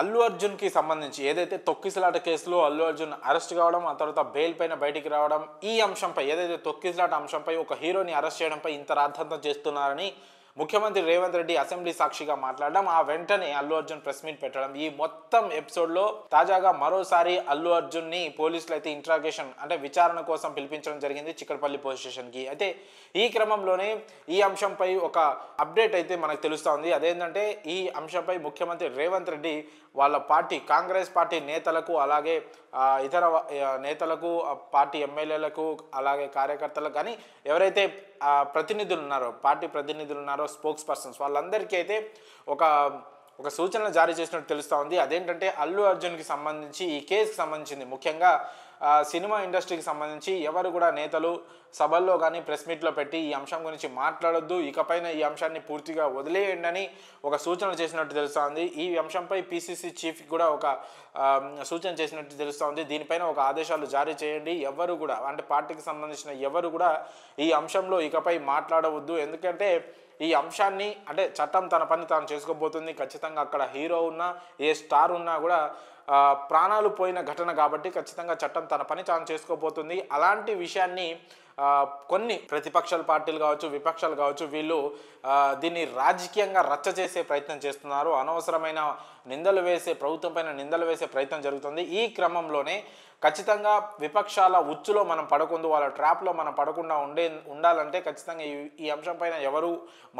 అల్లు అర్జున్కి సంబంధించి ఏదైతే తొక్కిసలాట కేసులో అల్లు అర్జున్ అరెస్ట్ కావడం, ఆ తర్వాత బెయిల్ పైన బయటికి రావడం, ఈ అంశంపై ఏదైతే తొక్కిసలాట అంశంపై ఒక హీరోని అరెస్ట్ చేయడంపై ఇంత రాద్ధాంతం చేస్తున్నారని ముఖ్యమంత్రి రేవంత్ రెడ్డి అసెంబ్లీ సాక్షిగా మాట్లాడడం, ఆ వెంటనే అల్లు అర్జున్ ప్రెస్ మీట్ పెట్టడం, ఈ మొత్తం ఎపిసోడ్లో తాజాగా మరోసారి అల్లు అర్జున్ని పోలీసులు అయితే ఇంట్రాగేషన్ అంటే విచారణ కోసం పిలిపించడం జరిగింది చిక్కడపల్లి పోలీస్ స్టేషన్కి. అయితే ఈ క్రమంలోనే ఈ అంశంపై ఒక అప్డేట్ అయితే మనకు తెలుస్తూ ఉంది. అదేంటంటే ఈ అంశంపై ముఖ్యమంత్రి రేవంత్ రెడ్డి వాళ్ళ పార్టీ కాంగ్రెస్ పార్టీ నేతలకు, అలాగే ఇతర నేతలకు, పార్టీ ఎమ్మెల్యేలకు, అలాగే కార్యకర్తలకు కానీ ఎవరైతే ప్రతినిధులు ఉన్నారో, పార్టీ ప్రతినిధులు ఉన్నారో, స్పోక్స్ పర్సన్స్, వాళ్ళందరికీ అయితే ఒక సూచనలు జారీ చేసినట్టు తెలుస్తూ ఉంది. అదేంటంటే అల్లు అర్జున్కి సంబంధించి ఈ కేసుకి సంబంధించింది ముఖ్యంగా సినిమా ఇండస్ట్రీకి సంబంధించి ఎవరు కూడా నేతలు సభల్లో కానీ ప్రెస్ మీట్లో పెట్టి ఈ అంశం గురించి మాట్లాడొద్దు, ఇకపైన ఈ అంశాన్ని పూర్తిగా వదిలేయండి అని ఒక సూచన చేసినట్టు తెలుస్తూ ఉంది. ఈ అంశంపై పిసిసి చీఫ్కి కూడా ఒక సూచన చేసినట్టు తెలుస్తూ ఉంది. దీనిపైన ఒక ఆదేశాలు జారీ చేయండి, ఎవరు కూడా అంటే పార్టీకి సంబంధించిన ఎవరు కూడా ఈ అంశంలో ఇకపై మాట్లాడవద్దు. ఎందుకంటే ఈ అంశాన్ని అంటే చట్టం తన పని తాను చేసుకోబోతుంది. ఖచ్చితంగా అక్కడ హీరో ఉన్నా, ఏ స్టార్ ఉన్నా కూడా ప్రాణాలు పోయిన ఘటన కాబట్టి ఖచ్చితంగా చట్టం తన పని తాను చేసుకోబోతుంది. అలాంటి విషయాన్ని కొన్ని ప్రతిపక్షాల పార్టీలు కావచ్చు, విపక్షాలు కావచ్చు, వీళ్ళు దీన్ని రాజకీయంగా రచ్చ చేసే ప్రయత్నం చేస్తున్నారు. అనవసరమైన నిందలు వేసే, ప్రభుత్వం పైన నిందలు వేసే ప్రయత్నం జరుగుతుంది. ఈ క్రమంలోనే ఖచ్చితంగా విపక్షాల ఉచ్చులో మనం పడకుండా, వాళ్ళ ట్రాప్లో మనం పడకుండా ఉండాలంటే ఖచ్చితంగా ఈ అంశం పైన ఎవరు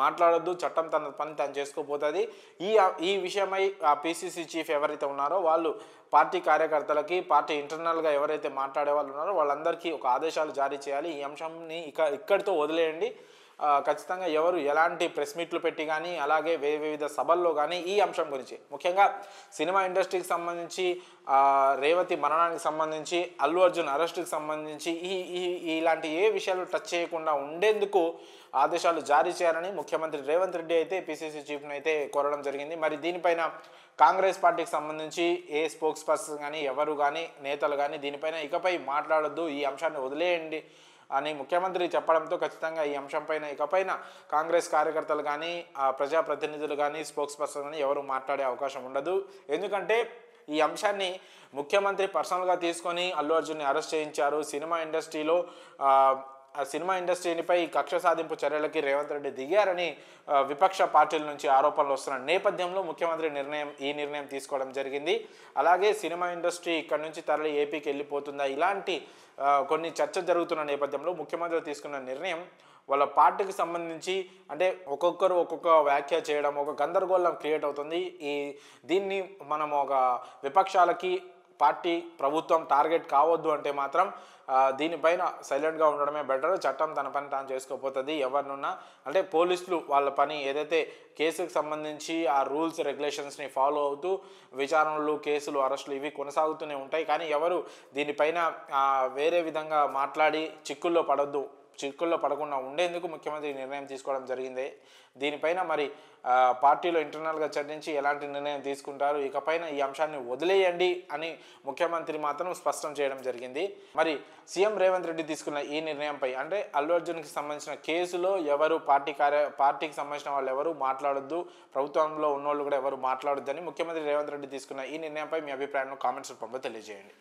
మాట్లాడొద్దు, చట్టం తన పని తను చేసుకోబోతుంది. ఈ విషయమై పిసిసి చీఫ్ ఎవరైతే ఉన్నారో వాళ్ళు పార్టీ కార్యకర్తలకి, పార్టీ ఇంటర్నల్గా ఎవరైతే మాట్లాడే వాళ్ళు ఉన్నారో వాళ్ళందరికీ ఒక ఆదేశాలు జారీ చేయాలి. ఈ అంశంని ఇక్కడితో వదిలేయండి. ఖచ్చితంగా ఎవరు ఎలాంటి ప్రెస్ మీట్లు పెట్టి కానీ, అలాగే వివిధ సభల్లో కానీ ఈ అంశం గురించి ముఖ్యంగా సినిమా ఇండస్ట్రీకి సంబంధించి, రేవతి మరణానికి సంబంధించి, అల్లు అర్జున్ అరెస్టుకి సంబంధించి ఇలాంటి ఏ విషయాలు టచ్ చేయకుండా ఉండేందుకు ఆదేశాలు జారీ చేయాలని ముఖ్యమంత్రి రేవంత్ రెడ్డి అయితే పిసిసి చీఫ్ను అయితే కోరడం జరిగింది. మరి దీనిపైన కాంగ్రెస్ పార్టీకి సంబంధించి ఏ స్పోక్స్ పర్సన్ కానీ, ఎవరు కానీ, నేతలు కానీ దీనిపైన ఇకపై మాట్లాడొద్దు, ఈ అంశాన్ని వదిలేయండి అని ముఖ్యమంత్రి చెప్పడంతో ఖచ్చితంగా ఈ అంశంపైన ఇకపైన కాంగ్రెస్ కార్యకర్తలు కానీ, ప్రజాప్రతినిధులు కానీ, స్పోక్స్ పర్సన్ కానీ ఎవరు మాట్లాడే అవకాశం ఉండదు. ఎందుకంటే ఈ అంశాన్ని ముఖ్యమంత్రి పర్సనల్గా తీసుకొని అల్లు అర్జున్ని అరెస్ట్ చేయించారు. సినిమా ఇండస్ట్రీపై కక్ష సాధింపు చర్యలకి రేవంత్ రెడ్డి దిగారని విపక్ష పార్టీల నుంచి ఆరోపణలు వస్తున్న నేపథ్యంలో ముఖ్యమంత్రి ఈ నిర్ణయం తీసుకోవడం జరిగింది. అలాగే సినిమా ఇండస్ట్రీ ఇక్కడ నుంచి తరలి ఏపీకి వెళ్ళిపోతుందా, ఇలాంటి కొన్ని చర్చ జరుగుతున్న నేపథ్యంలో ముఖ్యమంత్రి తీసుకున్న నిర్ణయం వాళ్ళ పార్టీకి సంబంధించి అంటే ఒక్కొక్కరు ఒక్కొక్క వ్యాఖ్య చేయడం, ఒక గందరగోళం క్రియేట్ అవుతుంది. దీన్ని మనం ఒక విపక్షాలకి పార్టీ ప్రభుత్వం టార్గెట్ కావద్దు అంటే మాత్రం దీనిపైన సైలెంట్గా ఉండడమే బెటర్. చట్టం తన పని తాను చేసుకోపోతుంది. ఎవరినున్నా అంటే పోలీసులు వాళ్ళ పని ఏదైతే కేసుకు సంబంధించి ఆ రూల్స్ రెగ్యులేషన్స్ని ఫాలో అవుతూ విచారణలు, కేసులు, అరెస్టులు ఇవి కొనసాగుతూనే ఉంటాయి. కానీ ఎవరు దీనిపైన వేరే విధంగా మాట్లాడి చిక్కుల్లో పడకుండా ఉండేందుకు ముఖ్యమంత్రి నిర్ణయం తీసుకోవడం జరిగింది. దీనిపైన మరి పార్టీలో ఇంటర్నల్గా చర్చించి ఎలాంటి నిర్ణయం తీసుకుంటారు, ఇకపైన ఈ అంశాన్ని వదిలేయండి అని ముఖ్యమంత్రి మాత్రం స్పష్టం చేయడం జరిగింది. మరి సీఎం రేవంత్ రెడ్డి తీసుకున్న ఈ నిర్ణయంపై అంటే అల్లు అర్జున్కి సంబంధించిన కేసులో ఎవరు పార్టీకి సంబంధించిన వాళ్ళు ఎవరు మాట్లాడొద్దు, ప్రభుత్వంలో ఉన్నోళ్ళు కూడా ఎవరు మాట్లాడొద్దని ముఖ్యమంత్రి రేవంత్ రెడ్డి తీసుకున్న ఈ నిర్ణయంపై మీ అభిప్రాయాలను కామెంట్స్ రూపంలో తెలియజేయండి.